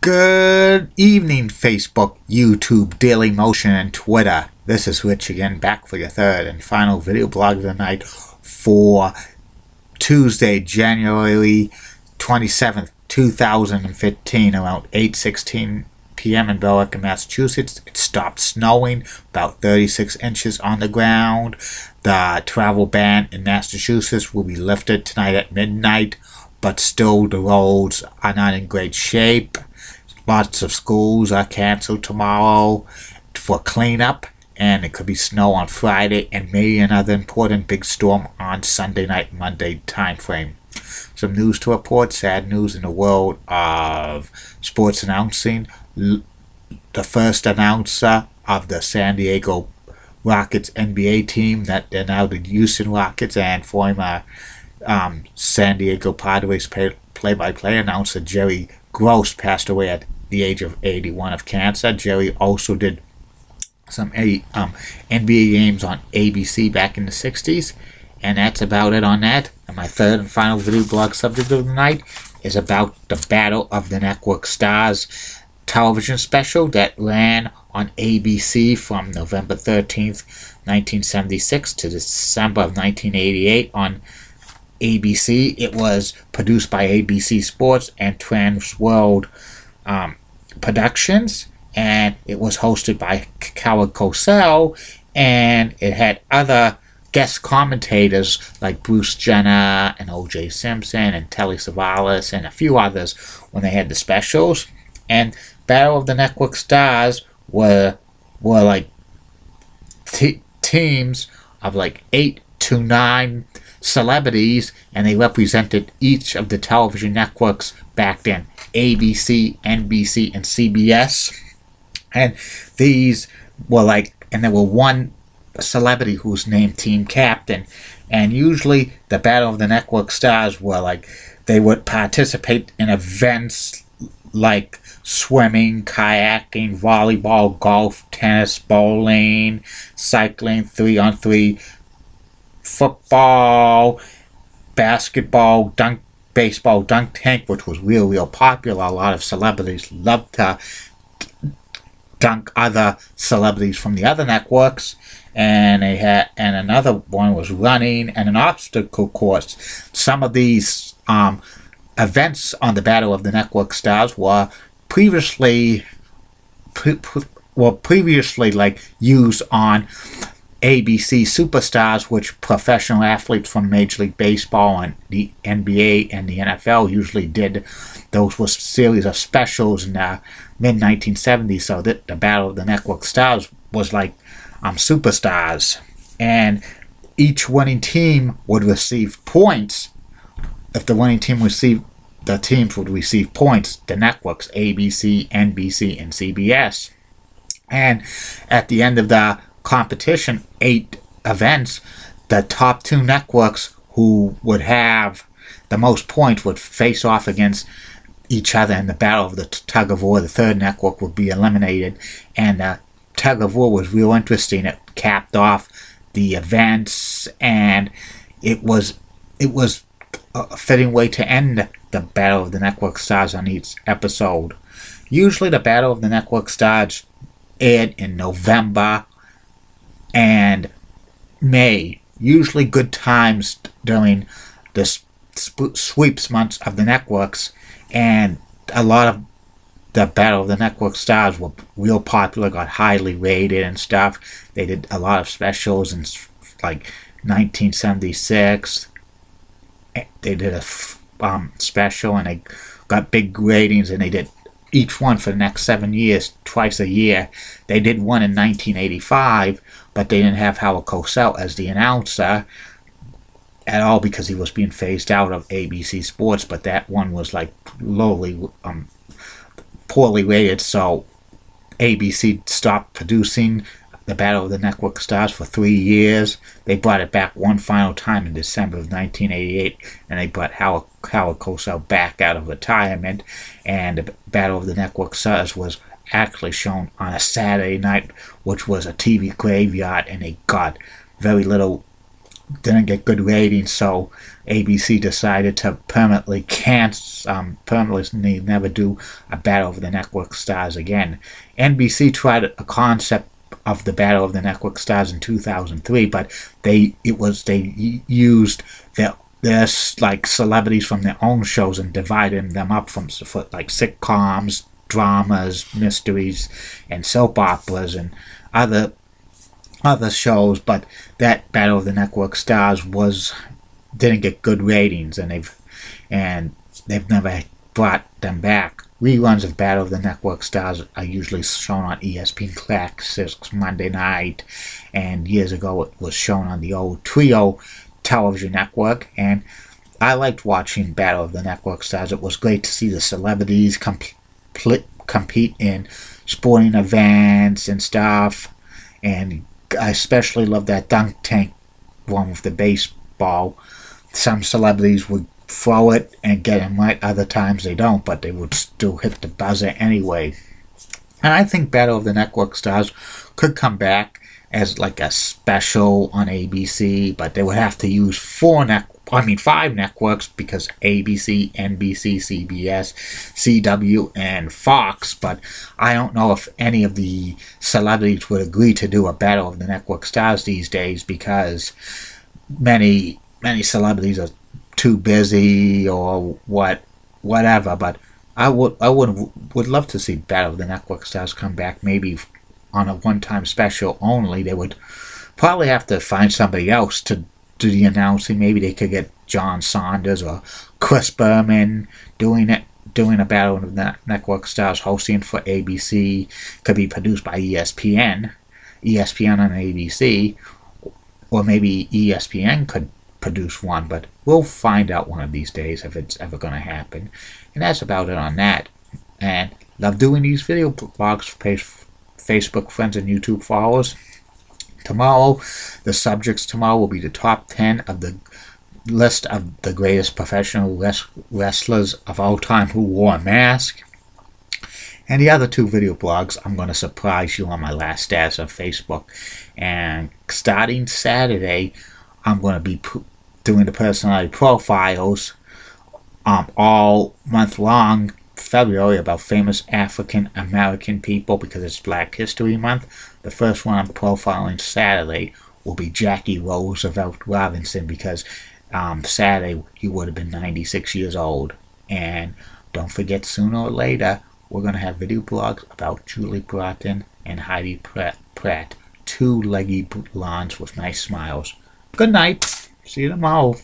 Good evening, Facebook, YouTube, Daily Motion, and Twitter. This is Rich again, back for your third and final video blog of the night for Tuesday, January 27th, 2015, around 8:16 p.m. in Billerica, Massachusetts. It stopped snowing, about 36 inches on the ground. The travel ban in Massachusetts will be lifted tonight at midnight, but still the roads are not in great shape. Lots of schools are canceled tomorrow for cleanup, and it could be snow on Friday and maybe another important big storm on Sunday night, Monday time frame. Some news to report, sad news in the world of sports announcing. The first announcer of the San Diego Rockets NBA team, that they're now the Houston Rockets, and former San Diego Padres play-by-play announcer Jerry Gross passed away at the age of 81 of cancer. Jerry also did some NBA games on ABC back in the 60s. And that's about it on that. And my third and final video blog subject of the night is about the Battle of the Network Stars television special that ran on ABC from November 13th, 1976 to December of 1988 on ABC. It was produced by ABC Sports and Trans World Productions, and it was hosted by Cosell, and it had other guest commentators like Bruce Jenner and O.J. Simpson and Telly Savalas and a few others when they had the specials. And Battle of the Network Stars were like teams of like 8 to 9 celebrities, and they represented each of the television networks back then: ABC, NBC, and CBS. And these were and there were one celebrity who was named team captain. And usually the Battle of the Network Stars were they would participate in events like swimming, kayaking, volleyball, golf, tennis, bowling, cycling, 3-on-3, football, basketball, baseball, dunk tank, which was real popular. A lot of celebrities loved to dunk other celebrities from the other networks. And another one was running and an obstacle course. Some of these events on the Battle of the Network Stars were previously used on ABC Superstars, which professional athletes from Major League Baseball and the NBA and the NFL usually did. Those were series of specials in the mid-1970s, so that the Battle of the Network Stars was Superstars. And each winning team would receive points. If the winning team the teams would receive points, the networks, ABC, NBC, and CBS. And at the end of the competition, 8 events, the top 2 networks who would have the most points would face off against each other in the battle of the tug of war. The third network would be eliminated, and the tug of war was real interesting. It capped off the events, and it was a fitting way to end the Battle of the Network Stars on each episode. Usually the Battle of the Network Stars aired in November and May, usually good times during the sweeps months of the networks, and a lot of the Battle of the Network Stars were real popular, got highly rated and stuff. They did a lot of specials in 1976. They did a special, and they got big ratings, and they did each one for the next 7 years, twice a year. They did one in 1985, but they didn't have Howard Cosell as the announcer at all because he was being phased out of ABC Sports. But that one was poorly rated, so ABC stopped producing the Battle of the Network Stars for 3 years. They brought it back one final time in December of 1988, and they brought Howard Cosell back out of retirement. And the Battle of the Network Stars was actually shown on a Saturday night, which was a TV graveyard, and they got very little didn't get good ratings, so ABC decided to permanently permanently never do a Battle of the Network Stars again. NBC tried a concept of the Battle of the Network Stars in 2003, but they used their like celebrities from their own shows and divided them up for like sitcoms, dramas, mysteries, and soap operas and other shows. But that Battle of the Network Stars didn't get good ratings, and they've never brought them back. Reruns of Battle of the Network Stars are usually shown on ESPN Classics Monday night, and years ago it was shown on the old Trio television network, and I liked watching Battle of the Network Stars. It was great to see the celebrities compete in sporting events and stuff, and I especially love that dunk tank one with the baseball. Some celebrities would throw it and get him right, other times they don't, but they would still hit the buzzer anyway. And I think Battle of the Network Stars could come back as like a special on ABC, but they would have to use 5 networks, because ABC, NBC, CBS, CW, and Fox. But I don't know if any of the celebrities would agree to do a Battle of the Network Stars these days, because many celebrities are too busy or whatever. But I would love to see Battle of the Network Stars come back, maybe on a one-time special only. They would probably have to find somebody else to do the announcing. Maybe they could get John Saunders or Chris Berman doing a Battle of the Network Stars, hosting for ABC. Could be produced by ESPN on ABC, or maybe ESPN could produce one, but we'll find out one of these days if it's ever going to happen. And that's about it on that. And love doing these video blogs for Facebook friends and YouTube followers. Tomorrow, the subjects tomorrow will be the top 10 of the list of the greatest professional wrestlers of all time who wore a mask. And the other 2 video blogs, I'm going to surprise you on my last status on Facebook. And starting Saturday, I'm going to be doing the personality profiles all month long, February, about famous African American people, because it's Black History Month. The first one I'm profiling Saturday will be Jackie Roosevelt Robinson, because Saturday he would have been 96 years old. And don't forget, sooner or later, we're going to have video blogs about Julie Broughton and Heidi Pratt, 2 leggy blondes with nice smiles. Good night. See you tomorrow.